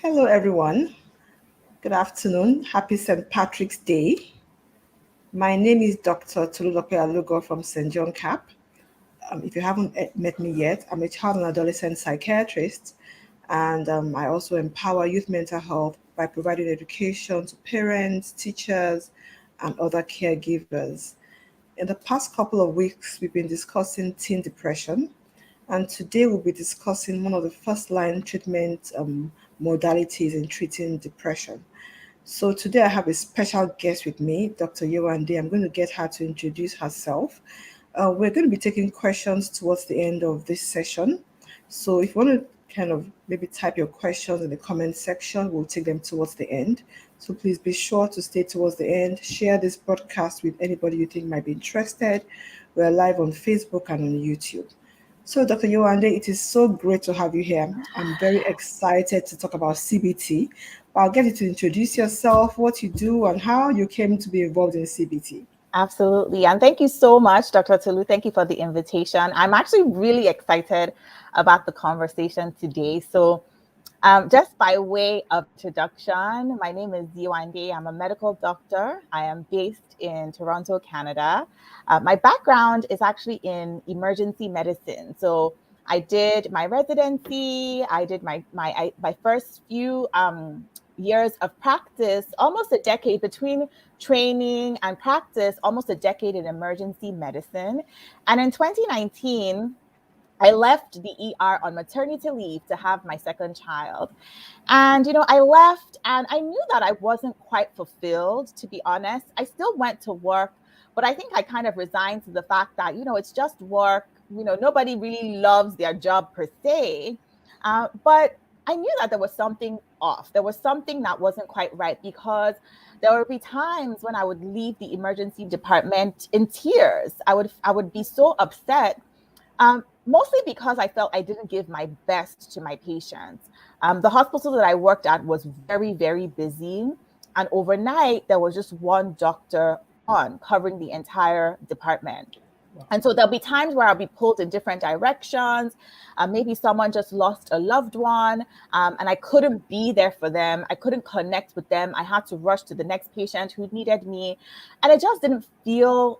Hello, everyone. Good afternoon. Happy St. Patrick's Day. My name is Dr. Tulu from St. John Cap. If you haven't met me yet, I'm a child and adolescent psychiatrist, and I also empower youth mental health by providing education to parents, teachers, and other caregivers. In the past couple of weeks, we've been discussing teen depression, and today we'll be discussing one of the first line treatment modalities in treating depression. So today I have a special guest with me, Dr. Yewande. I'm going to get her to introduce herself. We're going to be taking questions towards the end of this session. So if you want to kind of maybe type your questions in the comment section, we'll take them towards the end. So please be sure to stay towards the end. Share this broadcast with anybody you think might be interested. We're live on Facebook and on YouTube. So, Dr. Yewande, it is so great to have you here. I'm very excited to talk about CBT. I'll get you to introduce yourself, what you do, and how you came to be involved in CBT. Absolutely. And thank you so much, Dr. Tulu. Thank you for the invitation. I'm actually really excited about the conversation today. Just by way of introduction, my name is Yewande. I'm a medical doctor. I am based in Toronto, Canada. My background is actually in emergency medicine. So I did my residency. I did my first few years of practice, almost a decade between training and practice, almost a decade in emergency medicine. And in 2019, I left the ER on maternity leave to have my second child. And, I left and I knew that I wasn't quite fulfilled, to be honest. I still went to work, but I think I kind of resigned to the fact that, it's just work. Nobody really loves their job per se. But I knew that there was something off. There was something that wasn't quite right because there would be times when I would leave the emergency department in tears. I would be so upset. Mostly because I felt I didn't give my best to my patients. The hospital that I worked at was very, very busy. And overnight, there was just one doctor on covering the entire department. And so there'll be times where I'll be pulled in different directions. Maybe someone just lost a loved one, and I couldn't be there for them. I couldn't connect with them. I had to rush to the next patient who needed me, and it just didn't feel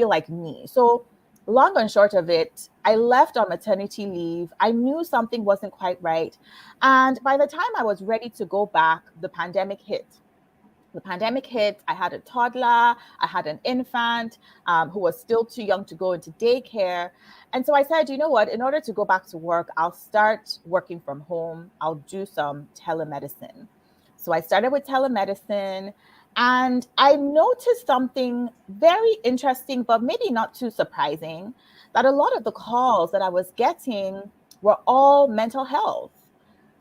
like me. So long and short of it, I left on maternity leave. I knew something wasn't quite right. And by the time I was ready to go back, the pandemic hit. I had a toddler, I had an infant who was still too young to go into daycare. And so I said, you know what, in order to go back to work, I'll start working from home. I'll do some telemedicine. So I started with telemedicine. And I noticed something very interesting, but maybe not too surprising, that a lot of the calls that I was getting were all mental health.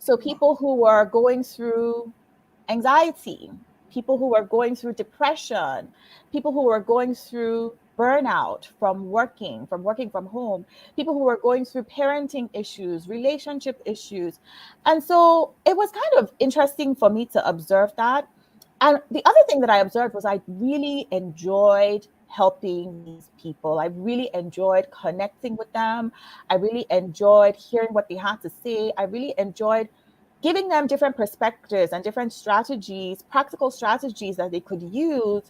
So people who were going through anxiety, people who were going through depression, people who were going through burnout from working from home, people who were going through parenting issues, relationship issues. And so it was kind of interesting for me to observe that. And the other thing that I observed was I really enjoyed helping these people. I really enjoyed connecting with them. I really enjoyed hearing what they had to say. I really enjoyed giving them different perspectives and different strategies, practical strategies that they could use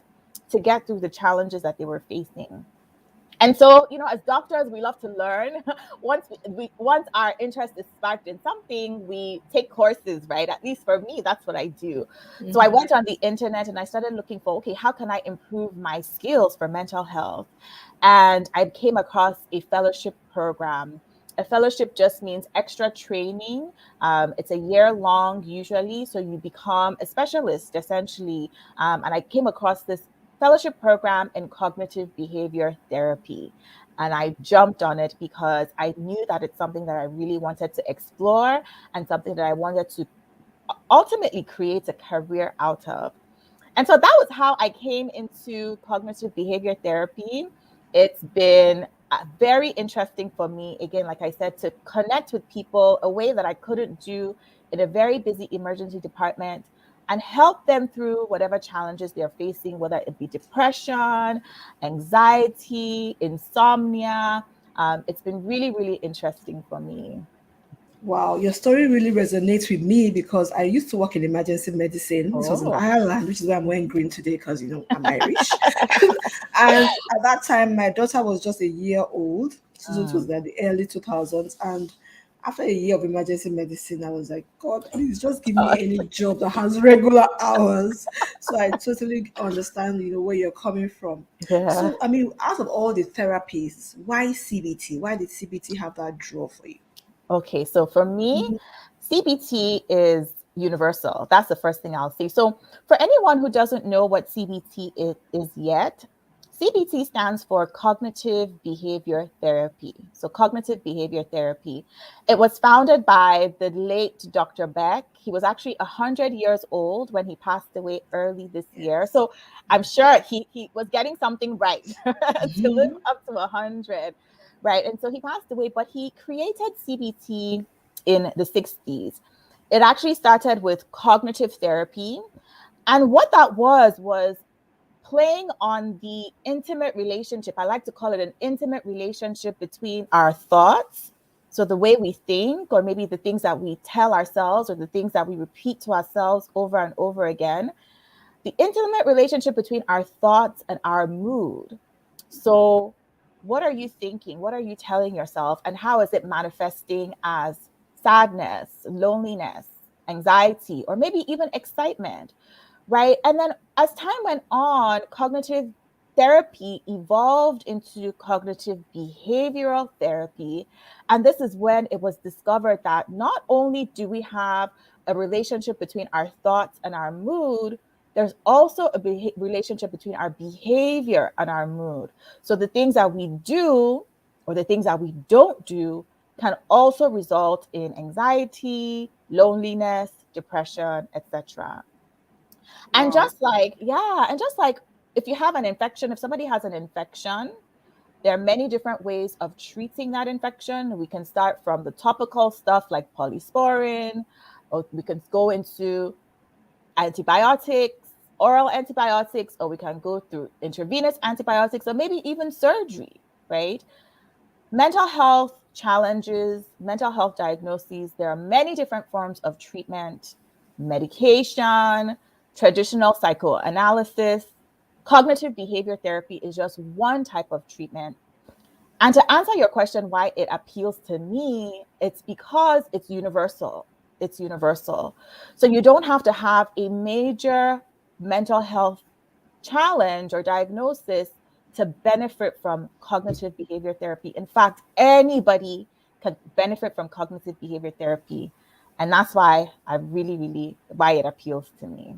to get through the challenges that they were facing. And so, as doctors, we love to learn. Once our interest is sparked in something, we take courses, right? At least for me, that's what I do. Mm-hmm. So I went on the internet and I started looking for, okay, how can I improve my skills for mental health? And I came across a fellowship program. A fellowship just means extra training. It's a year long usually, so you become a specialist essentially. And I came across this fellowship program in cognitive behavior therapy. And I jumped on it because I knew that it's something that I really wanted to explore and something that I wanted to ultimately create a career out of. And so that was how I came into cognitive behavior therapy. It's been very interesting for me, again, like I said, to connect with people a way that I couldn't do in a very busy emergency department and help them through whatever challenges they're facing, whether it be depression, anxiety, insomnia. It's been really, really interesting for me. Wow, your story really resonates with me because I used to work in emergency medicine. This was in Oh. Ireland, which is why I'm wearing green today because, I'm Irish. And at that time, my daughter was just a year old. So it was Mm. like the early 2000s. And after a year of emergency medicine, I was like, God, please just give me any job that has regular hours. So I totally understand, where you're coming from. Yeah. So, out of all the therapies, why CBT? Why did CBT have that draw for you? Okay, so for me, Mhm. CBT is universal. That's the first thing I'll say. So, for anyone who doesn't know what CBT is yet, CBT stands for cognitive behavior therapy. So, cognitive behavior therapy. It was founded by the late Dr. Beck. He was actually 100 years old when he passed away early this year. Yes. So, I'm sure he was getting something right to live Mhm. up to 100, right? And so he passed away, but he created CBT in the 60s. It actually started with cognitive therapy. And what that was playing on the intimate relationship. I like to call it an intimate relationship between our thoughts. So the way we think, or maybe the things that we tell ourselves, or the things that we repeat to ourselves over and over again, the intimate relationship between our thoughts and our mood. So, what are you thinking? What are you telling yourself? And how is it manifesting as sadness, loneliness, anxiety, or maybe even excitement? Right. And then as time went on, cognitive therapy evolved into cognitive behavioral therapy. And this is when it was discovered that not only do we have a relationship between our thoughts and our mood, there's also a relationship between our behavior and our mood. So the things that we do or the things that we don't do can also result in anxiety, loneliness, depression, etc. And Wow. just like if you have an infection, if somebody has an infection, there are many different ways of treating that infection. We can start from the topical stuff like polysporin, or we can go into antibiotics, oral antibiotics, or we can go through intravenous antibiotics, or maybe even surgery, right? Mental health challenges, mental health diagnoses, there are many different forms of treatment, medication, traditional psychoanalysis. Cognitive behavior therapy is just one type of treatment. And to answer your question, why it appeals to me, it's because it's universal. It's universal. So you don't have to have a major mental health challenge or diagnosis to benefit from cognitive behavior therapy. In fact, anybody can benefit from cognitive behavior therapy. And that's why why it appeals to me.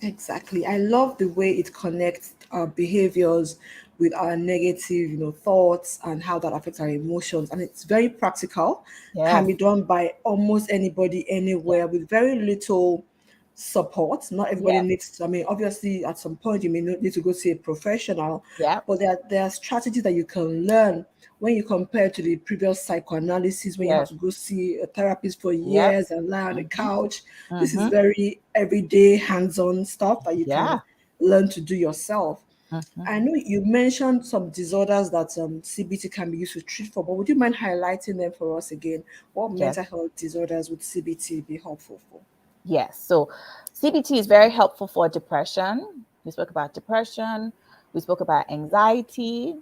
Exactly. I love the way it connects our behaviors with our negative, thoughts and how that affects our emotions. And it's very practical, can Yes, be done by almost anybody anywhere yes, with very little support. Not everybody yes, needs to, obviously at some point you may need to go see a professional, yep, but there are strategies that you can learn when you compare to the previous psychoanalysis, when you have yes, to go see a therapist for yep. years and lie on the Mm-hmm, couch. This is mm-hmm. very everyday hands-on stuff that you can Yeah. learn to do yourself. Mm-hmm. I know you mentioned some disorders that CBT can be used to treat for, but would you mind highlighting them for us again? What Yes. mental health disorders would CBT be helpful for? Yes. So CBT is very helpful for depression. We spoke about depression. We spoke about anxiety.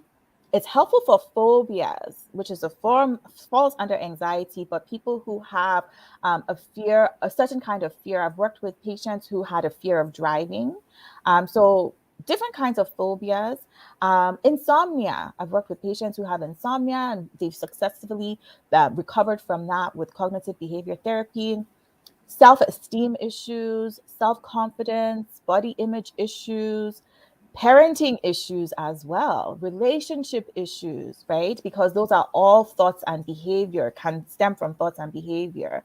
It's helpful for phobias, which is a form falls under anxiety, but people who have a fear, a certain kind of fear. I've worked with patients who had a fear of driving. So different kinds of phobias. Insomnia. I've worked with patients who have insomnia and they've successfully recovered from that with cognitive behavior therapy. Self esteem issues, self confidence, body image issues, parenting issues as well, relationship issues, right? Because those are all thoughts and behavior, can stem from thoughts and behavior.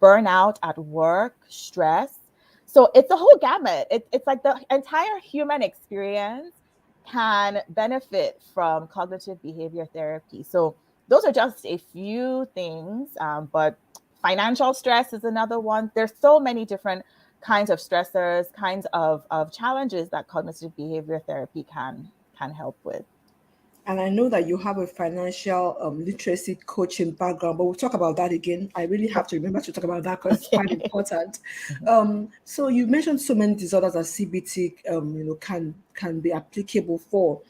Burnout at work, stress. So it's a whole gamut. It's like the entire human experience can benefit from cognitive behavior therapy. So those are just a few things, but financial stress is another one. There's so many different kinds of stressors, kinds of challenges that cognitive behavior therapy can help with. And I know that you have a financial literacy coaching background, but we'll talk about that again. I really have to remember to talk about that because it's quite Okay. important. So you mentioned so many disorders that CBT, can be applicable for.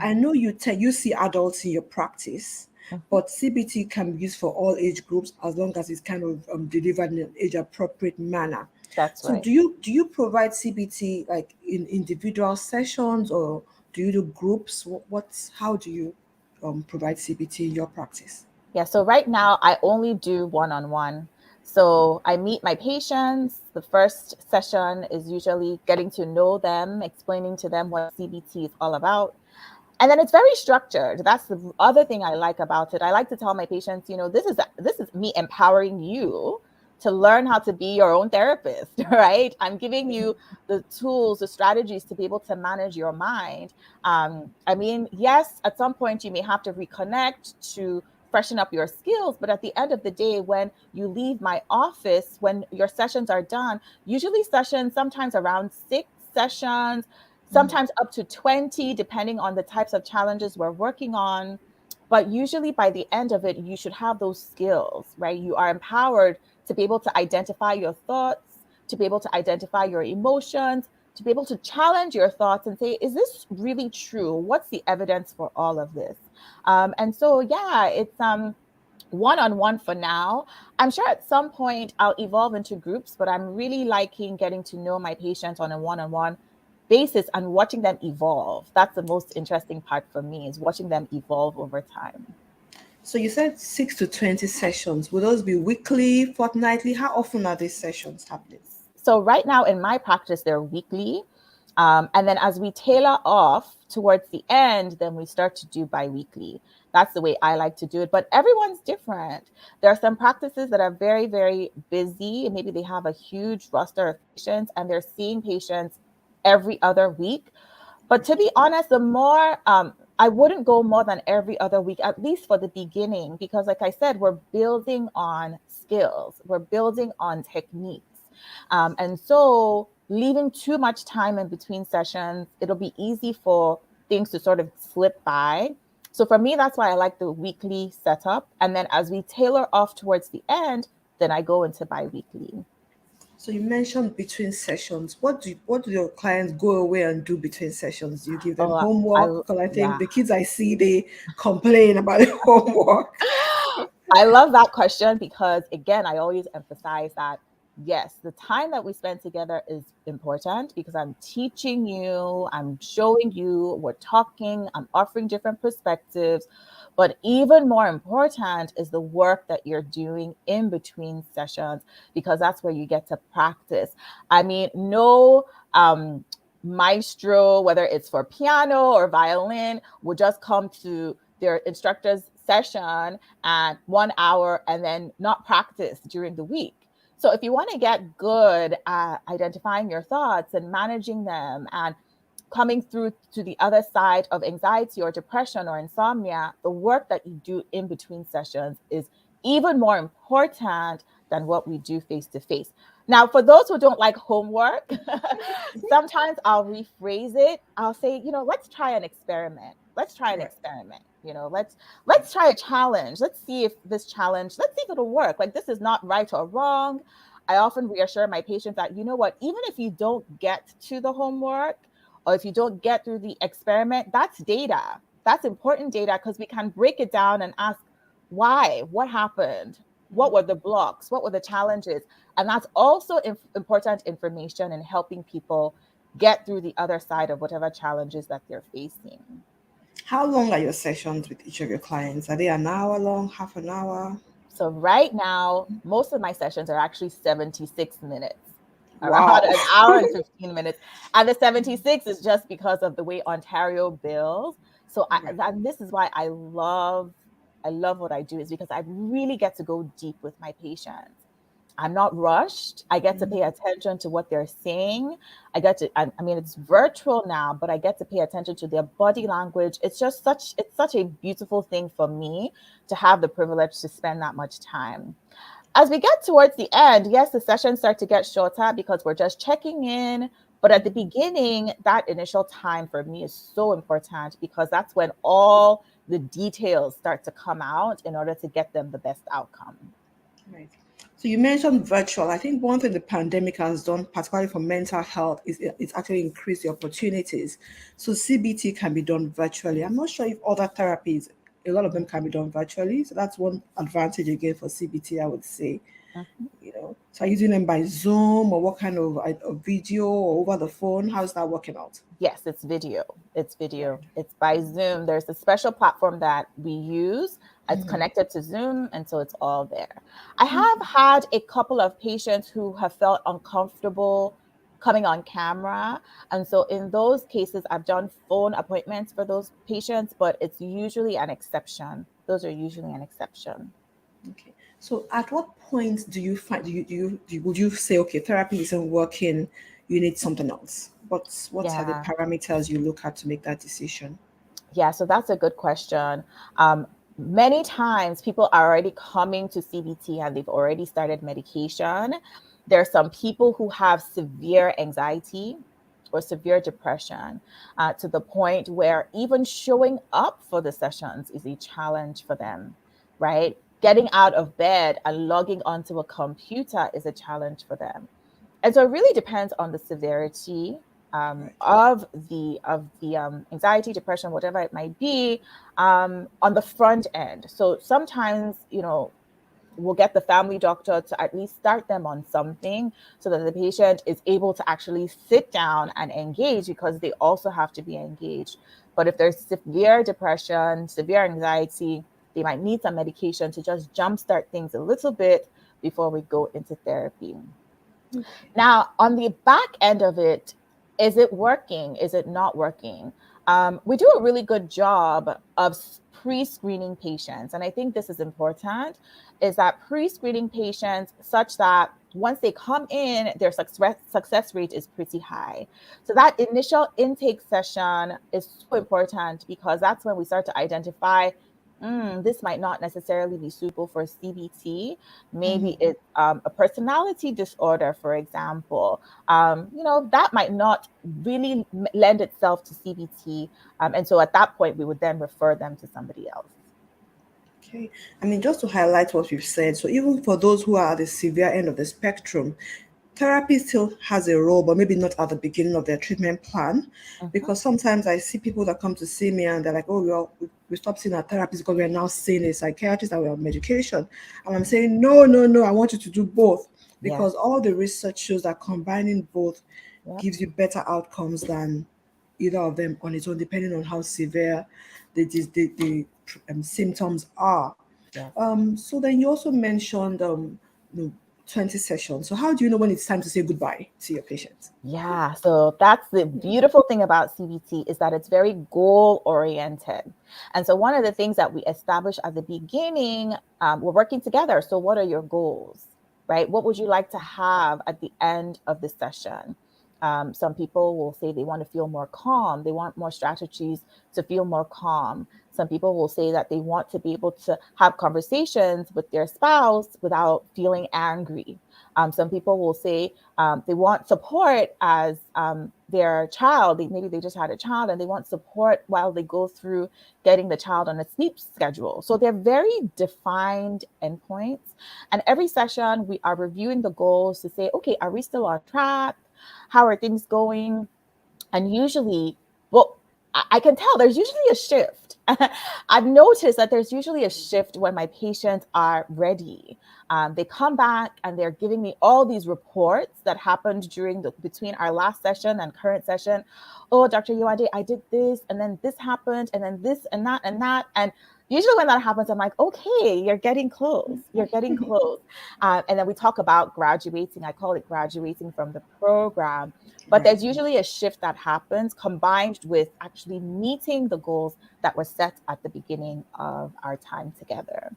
I Mhm, know you see adults in your practice, mhm. but CBT can be used for all age groups as long as it's kind of delivered in an age appropriate manner. That's So right. do you provide CBT like in individual sessions, or do you do groups? How do you provide CBT in your practice? Yeah, so right now I only do one-on-one. So I meet my patients. The first session is usually getting to know them, explaining to them what CBT is all about. And then it's very structured. That's the other thing I like about it. I like to tell my patients, this is me empowering you to learn how to be your own therapist, right? I'm giving you the tools, the strategies to be able to manage your mind. I mean, yes, at some point you may have to reconnect to freshen up your skills, but at the end of the day, when you leave my office, when your sessions are done, usually sessions sometimes around 6 sessions, sometimes up to 20, depending on the types of challenges we're working on. But usually by the end of it, you should have those skills, right? You are empowered to be able to identify your thoughts, to be able to identify your emotions, to be able to challenge your thoughts and say, is this really true? What's the evidence for all of this? And so, yeah, it's one-on-one for now. I'm sure at some point I'll evolve into groups, but I'm really liking getting to know my patients on a one-on-one basis and watching them evolve. That's the most interesting part for me, is watching them evolve over time. So you said 6 to 20 sessions. Will those be weekly, fortnightly? How often are these sessions happening? So right now in my practice, they're weekly. And then as we tailor off towards the end, then we start to do bi-weekly. That's the way I like to do it. But everyone's different. There are some practices that are very, very busy, and maybe they have a huge roster of patients and they're seeing patients every other week. But to be honest, the more I wouldn't go more than every other week, at least for the beginning, because like I said, we're building on skills, we're building on techniques. And so leaving too much time in between sessions, it'll be easy for things to sort of slip by. So for me, that's why I like the weekly setup. And then as we tailor off towards the end, then I go into bi-weekly. So you mentioned between sessions. What do your clients go away and do between sessions? Do you give them Oh, homework? Because I think yeah. the kids I see, they complain about the homework. I love that question because, again, I always emphasize that yes, the time that we spend together is important because I'm teaching you, I'm showing you, we're talking, I'm offering different perspectives. But even more important is the work that you're doing in between sessions because that's where you get to practice. I mean, no maestro, whether it's for piano or violin, will just come to their instructor's session and 1 hour and then not practice during the week. So if you want to get good at identifying your thoughts and managing them and coming through to the other side of anxiety or depression or insomnia, the work that you do in between sessions is even more important than what we do face to face. Now, for those who don't like homework, sometimes I'll rephrase it. I'll say, let's try an experiment. Let's try an Right. experiment. Let's try a challenge. Let's see if let's see if it'll work. Like this is not right or wrong. I often reassure my patients that, even if you don't get to the homework, or if you don't get through the experiment, that's data. That's important data because we can break it down and ask why, what happened, what were the blocks, what were the challenges. And that's also important information in helping people get through the other side of whatever challenges that they're facing. How long are your sessions with each of your clients? Are they an hour long, half an hour? So right now, most of my sessions are actually 76 minutes, around Wow. an hour and 15 minutes. And the 76 is just because of the way Ontario bills. So Right. and this is why I love what I do, is because I really get to go deep with my patients. I'm not rushed. I get to pay attention to what they're saying. I mean, it's virtual now, but I get to pay attention to their body language. It's such a beautiful thing for me to have the privilege to spend that much time. As we get towards the end, yes, the sessions start to get shorter because we're just checking in, But at the beginning, that initial time for me is so important because that's when all the details start to come out in order to get them the best outcome. Right. So you mentioned virtual. I think one thing the pandemic has done, particularly for mental health, is it's actually increased the opportunities. So CBT can be done virtually. I'm not sure if other therapies, a lot of them can be done virtually. So that's one advantage again for CBT, I would say. Mhm. So are you using them by Zoom or what kind of a video or over the phone? How's that working out? Yes, it's video. It's Right. video. It's by Zoom. There's a special platform that we use. It's connected to Zoom, and so it's all there. I have had a couple of patients who have felt uncomfortable coming on camera. And so in those cases, I've done phone appointments for those patients, but it's usually an exception. Those are usually an exception. Okay. So at what point do you find would you say, okay, therapy isn't working, you need something else? What are the Yeah. parameters you look at to make that decision? Yeah, so that's a good question. Um, Many times people are already coming to CBT and they've already started medication. There are some people who have severe anxiety or severe depression to the point where even showing up for the sessions is a challenge for them, right? Getting out of bed and logging onto a computer is a challenge for them. And so it really depends on the severity Right. of the anxiety, depression, whatever it might be, on the front end. So sometimes, we'll get the family doctor to at least start them on something so that the patient is able to actually sit down and engage because they also have to be engaged. But if there's severe depression, severe anxiety, they might need some medication to just jumpstart things a little bit before we go into therapy. Okay. Now, on the back end of it, is it working? Is it not working? We do a really good job of pre-screening patients. And I think this is important, is that pre-screening patients such that once they come in, their success rate is pretty high. So that initial intake session is so important because that's when we start to identify this might not necessarily be suitable for CBT. Maybe it's a personality disorder, for example. That might not really lend itself to CBT. And so at that point, we would then refer them to somebody else. Okay. I mean, just to highlight what we've said, so even for those who are at the severe end of the spectrum, therapy still has a role, but maybe not at the beginning of their treatment plan. Mhm. Because sometimes I see people that come to see me and they're like, oh, well, we stopped seeing our therapist because we're now seeing a psychiatrist and we're on medication. And I'm saying, no, no, no, I want you to do both. Yeah. Because all the research shows that combining both Yep. gives you better outcomes than either of them on its own, depending on how severe the symptoms are. Yes. So then you also mentioned you know, 20 sessions. So how do you know when it's time to say goodbye to your patient? Yeah, so that's the beautiful thing about CBT is that it's very goal oriented. And so one of the things that we establish at the beginning, we're working together. So what are your goals, right? What would you like to have at the end of the session? Some people will say they want to feel more calm. They want more strategies to feel more calm. Some people will say that they want to be able to have conversations with their spouse without feeling angry. Some people will say they want support as their child. Maybe they just had a child and they want support while they go through getting the child on a sleep schedule. So they're very defined endpoints. And every session, we are reviewing the goals to say, okay, are we still on track? How are things going? And usually, well, I can tell there's usually a shift. I've noticed that there's usually a shift when my patients are ready. They come back and they're giving me all these reports that happened between our last session and current session. Oh, Dr. Yewande, I did this, and then this happened, and then this and that and that. And usually when that happens, I'm like, okay, you're getting close. You're getting close. And then we talk about graduating. I call it graduating from the program. But Right. there's usually a shift that happens combined with actually meeting the goals that were set at the beginning of our time together.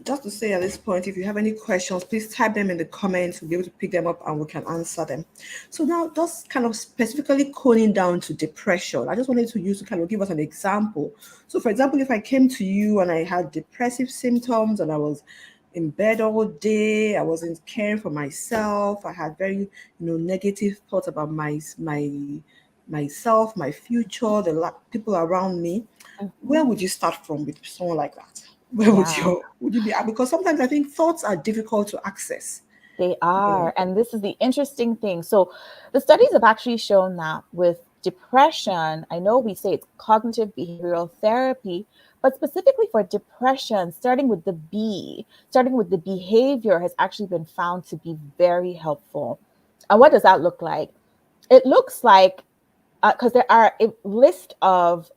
Just to say at this point, if you have any questions, please type them in the comments. We'll be able to pick them up and we can answer them. So now, just kind of specifically coning down to depression, I just wanted to use to kind of give us an example. So, for example, if I came to you and I had depressive symptoms and I was in bed all day. I wasn't caring for myself. I had very, negative thoughts about myself, my future, the people around me. Where Mhm. would you start from with someone like that? Where Yeah. would you be at? Because sometimes I think thoughts are difficult to access. They You know. are. And this is the interesting thing. So, the studies have actually shown that with depression, I know we say it's cognitive behavioral therapy, but specifically for depression, starting with the behavior has actually been found to be very helpful. And what does that look like? It looks like, because there are a list of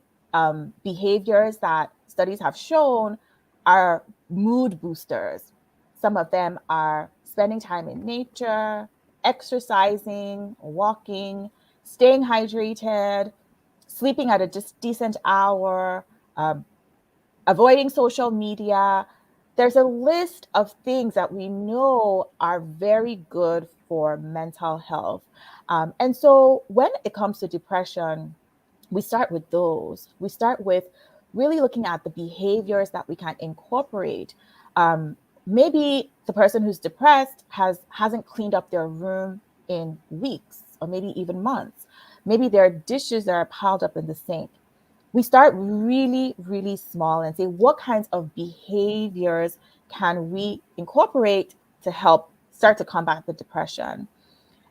behaviors that studies have shown are mood boosters. Some of them are spending time in nature, exercising, walking, staying hydrated, sleeping at a decent hour, um, avoiding social media. There's a list of things that we know are very good for mental health. And so when it comes to depression, we start with those. We start with really looking at the behaviors that we can incorporate. Um, Maybe the person who's depressed hasn't cleaned up their room in weeks or maybe even months. Maybe there are dishes that are piled up in the sink. We start really, really small and say, what kinds of behaviors can we incorporate to help start to combat the depression?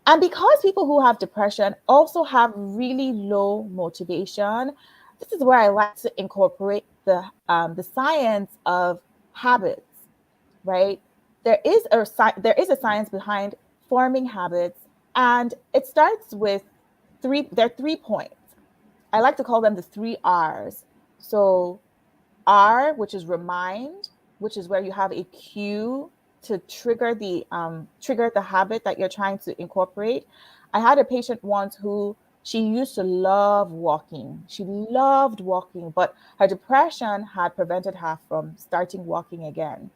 And because people who have depression also have really low motivation, this is where I like to incorporate the science of habits, right? There is a science behind forming habits, and it starts with three. There are 3 points. I like to call them the 3 R's. So R, which is remind, which is where you have a cue to trigger the habit that you're trying to incorporate. I had a patient once who she used to love walking. She loved walking, but her depression had prevented her from starting walking again.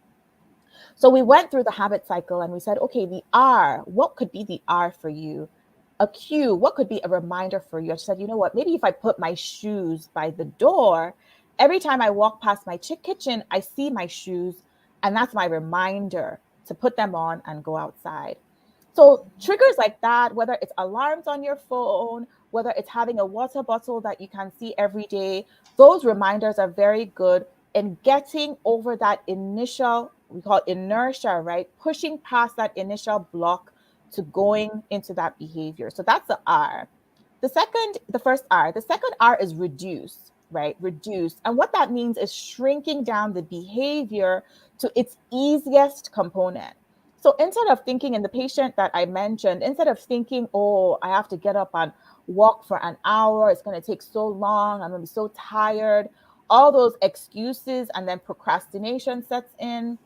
So we went through the habit cycle and we said, okay, the R, what could be the R for you? A cue, what could be a reminder for you? I said, you know what, maybe if I put my shoes by the door, every time I walk past my kitchen, I see my shoes, and that's my reminder to put them on and go outside. So triggers like that, whether it's alarms on your phone, whether it's having a water bottle that you can see every day, those reminders are very good in getting over that initial, we call it inertia, right? Pushing past that initial block to going into that behavior. So that's the R. The first R, the second R is reduce, right? Reduce. And what that means is shrinking down the behavior to its easiest component. So instead of thinking, in the patient that I mentioned, instead of thinking, oh, I have to get up and walk for an hour, it's going to take so long, I'm going to be so tired, all those excuses, and then procrastination sets in.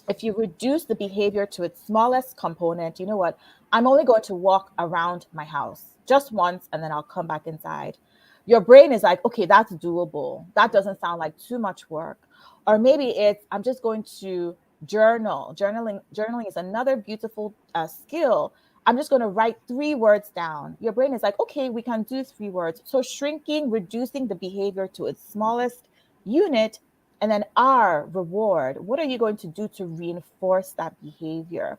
If you reduce the behavior to its smallest component, you know what? I'm only going to walk around my house just once and then I'll come back inside. Your brain is like, okay, that's doable. That doesn't sound like too much work. Or maybe it's, I'm just going to journal. Journaling is another beautiful skill. I'm just going to write 3 words down. Your brain is like, okay, we can do 3 words. So shrinking, reducing the behavior to its smallest unit. And then R, reward. What are you going to do to reinforce that behavior?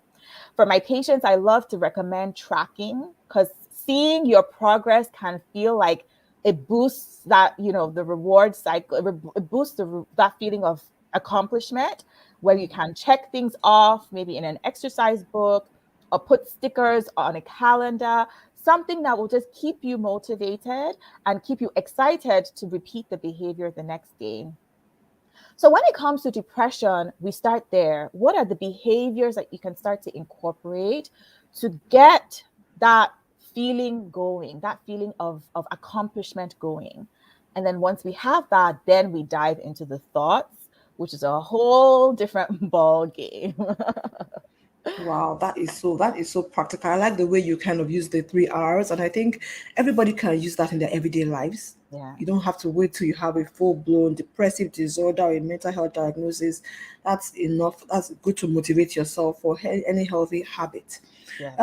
For my patients, I love to recommend tracking, because seeing your progress can feel like it boosts that, the reward cycle. It boosts that feeling of accomplishment, where you can check things off, maybe in an exercise book, or put stickers on a calendar, something that will just keep you motivated and keep you excited to repeat the behavior the next day. So when it comes to depression, we start there. What are the behaviors that you can start to incorporate to get that feeling going, that feeling of accomplishment going? And then once we have that, then we dive into the thoughts, which is a whole different ball game. Wow, that is so practical. I like the way you kind of use the 3 R's, and I think everybody can use that in their everyday lives. Yeah. You don't have to wait till you have a full-blown depressive disorder or a mental health diagnosis. That's enough. That's good to motivate yourself for any healthy habit. Yes.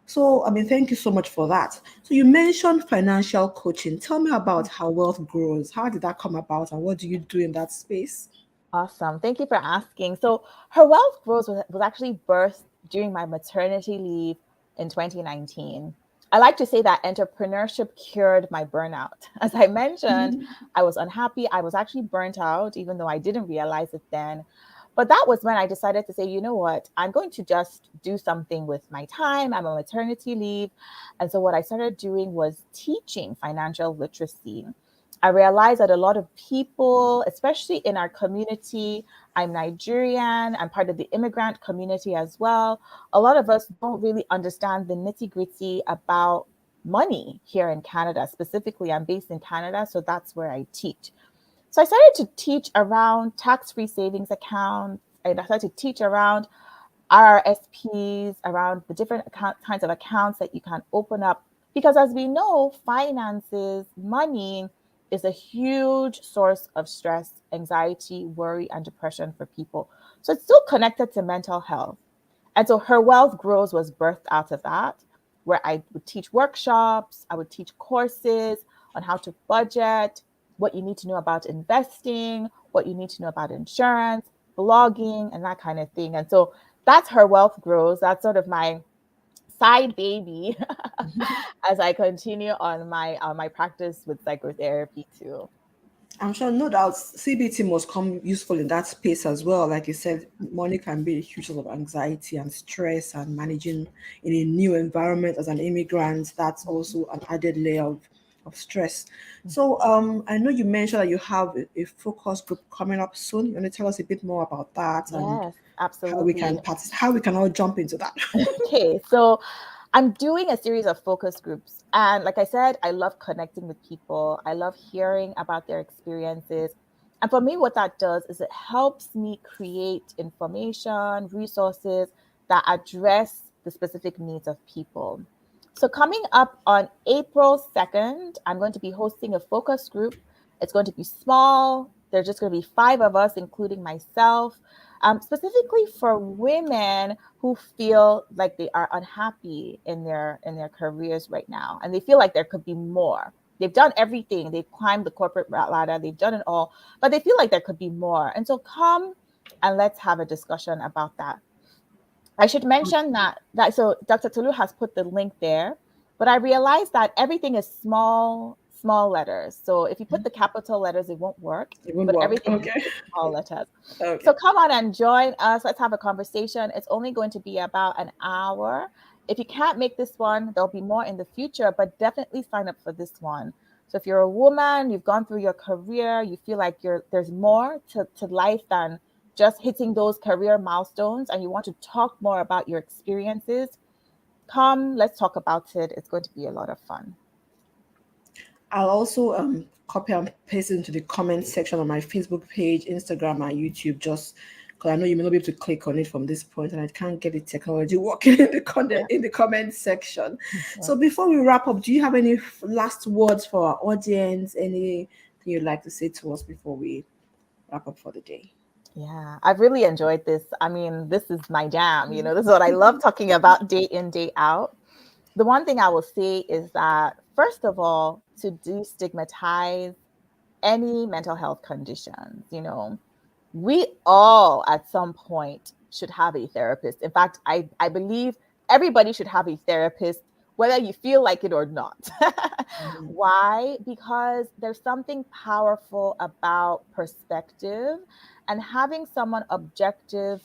So, I mean, thank you so much for that. So, you mentioned financial coaching. Tell me about how wealth grows. How did that come about, and what do you do in that space? Awesome. Thank you for asking. So Her Wealth Grows was actually birthed during my maternity leave in 2019. I like to say that entrepreneurship cured my burnout. As I mentioned, I was unhappy. I was actually burnt out, even though I didn't realize it then. But that was when I decided to say, you know what, I'm going to just do something with my time. I'm on maternity leave. And so what I started doing was teaching financial literacy. I realized that a lot of people, especially in our community, I'm Nigerian, I'm part of the immigrant community as well. A lot of us don't really understand the nitty gritty about money here in Canada. Specifically, I'm based in Canada, so that's where I teach. So I started to teach around tax free savings accounts. I started to teach around RRSPs, around the different kinds of accounts that you can open up. Because as we know, finances, money is a huge source of stress, anxiety, worry, and depression for people. So it's still connected to mental health. And so Her Wealth Grows was birthed out of that, where I would teach workshops, I would teach courses on how to budget, what you need to know about investing, what you need to know about insurance, blogging, and that kind of thing. And so that's Her Wealth Grows. That's sort of my side baby as I continue on my practice with psychotherapy too. I'm sure no doubt CBT must come useful in that space as well. Like you said, money can be a huge source of anxiety and stress, and managing in a new environment as an immigrant, that's also an added layer of stress. So I know you mentioned that you have a focus group coming up soon. You want to tell us a bit more about that and Yes, absolutely. how we can all jump into that. Okay, so I'm doing a series of focus groups. And like I said, I love connecting with people. I love hearing about their experiences. And for me, what that does is it helps me create information, resources that address the specific needs of people. So, coming up on April 2nd, I'm going to be hosting a focus group. It's going to be small. There's just going to be five of us, including myself, specifically for women who feel like they are unhappy in their careers right now, and they feel like there could be more. They've done everything. They've climbed the corporate ladder. They've done it all, but they feel like there could be more. And so, come and let's have a discussion about that. I should mention that so Dr. Tulu has put the link there, but I realized that everything is small letters. So if you put the capital letters, it won't work, It won't but work. everything is Okay. small letters. So Okay. come on and join us. Let's have a conversation. It's only going to be about an hour. If you can't make this one, there'll be more in the future, but definitely sign up for this one. So if you're a woman, you've gone through your career, you feel like there's more to life than just hitting those career milestones, and you want to talk more about your experiences, come, let's talk about it. It's going to be a lot of fun. I'll also copy and paste it into the comment section on my Facebook page, Instagram, and YouTube. Just because I know you may not be able to click on it from this point, and I can't get the technology working in the Yeah. comment section. Yeah. So before we wrap up, do you have any last words for our audience? Anything you'd like to say to us before we wrap up for the day? Yeah, I've really enjoyed this. I mean, this is my jam. This is what I love talking about day in, day out. The one thing I will say is that, first of all, to destigmatize any mental health conditions, we all at some point should have a therapist. In fact, I believe everybody should have a therapist, whether you feel like it or not. Mhm. Why? Because there's something powerful about perspective and having someone objective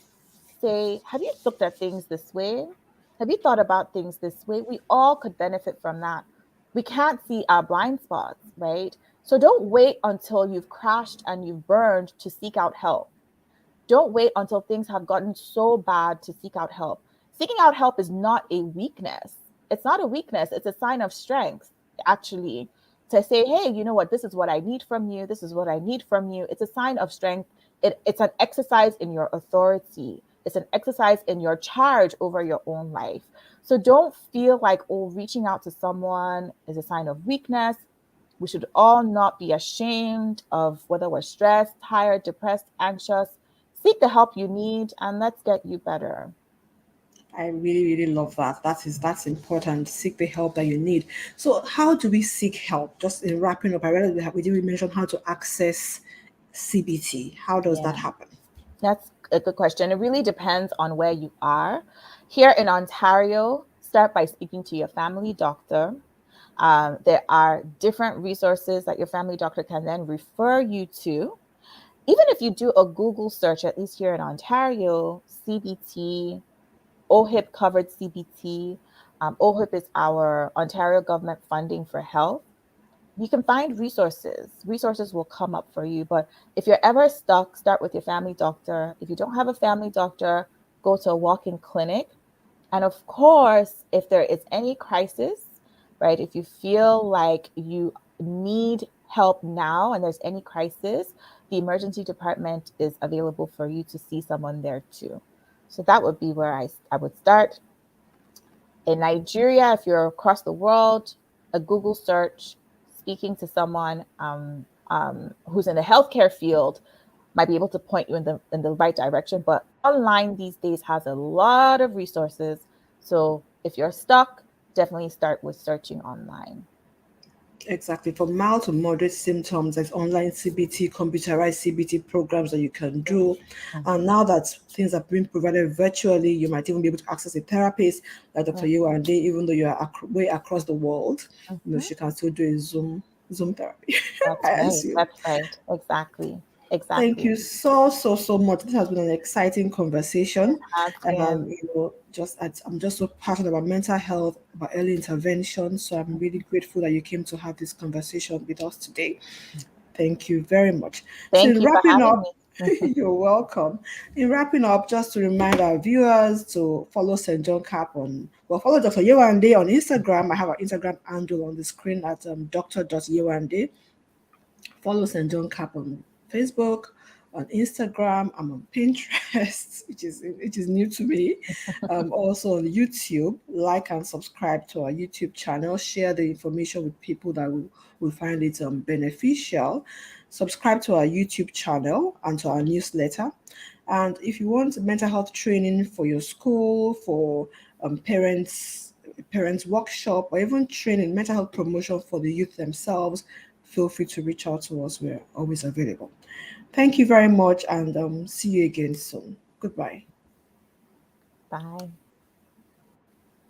say, have you looked at things this way? Have you thought about things this way? We all could benefit from that. We can't see our blind spots, right? So don't wait until you've crashed and you've burned to seek out help. Don't wait until things have gotten so bad to seek out help. Seeking out help is not a weakness. It's not a weakness. It's a sign of strength, actually, to say, hey, you know what? This is what I need from you. This is what I need from you. It's a sign of strength. It's an exercise in your authority. It's an exercise in your charge over your own life. So don't feel like, oh, reaching out to someone is a sign of weakness. We should all not be ashamed of whether we're stressed, tired, depressed, anxious. Seek the help you need and let's get you better. I really, really love that. That's important. Seek the help that you need. So, how do we seek help? Just in wrapping up, I realized we didn't mention how to access CBT? How does that Yeah, happen? that's a good question. It really depends on where you are. Here in Ontario, start by speaking to your family doctor. There are different resources that your family doctor can then refer you to. Even if you do a Google search, at least here in Ontario, CBT, OHIP covered CBT. OHIP is our Ontario government funding for health. You can find resources. Resources will come up for you. But if you're ever stuck, start with your family doctor. If you don't have a family doctor, go to a walk-in clinic. And of course, if there is any crisis, right, if you feel like you need help now and there's any crisis, the emergency department is available for you to see someone there too. So that would be where I would start. In Nigeria, if you're across the world, a Google search, speaking to someone who's in the healthcare field might be able to point you in the right direction. But online these days has a lot of resources. So if you're stuck, definitely start with searching online. Exactly. For mild to moderate symptoms, there's online CBT, computerized CBT programs that you can do. And now that things are being provided virtually, you might even be able to access a therapist like Dr. Yewande, even though you are way across the world. She can still do a Zoom therapy. That's I right. assume. That's right. Exactly. Thank Exactly. you so much. This has been an exciting conversation. Has been. I'm just so passionate about mental health, about early intervention. So I'm really grateful that you came to have this conversation with us today. Thank you very much. So Thank in you for wrapping having up, me. you're welcome. In wrapping up, just to remind our viewers to follow St. John Cap follow Dr. Yewande on Instagram. I have our Instagram handle on the screen at dr.yewande. Follow St. John Cap on Facebook, on Instagram. I'm on Pinterest, which is new to me. Also on YouTube. Like and subscribe to our YouTube channel. Share the information with people that will find it beneficial. Subscribe to our YouTube channel and to our newsletter. And if you want mental health training for your school, for parents workshop, or even training mental health promotion for the youth themselves, feel free to reach out to us. We're always available. Thank you very much, and see you again soon. Goodbye. Bye.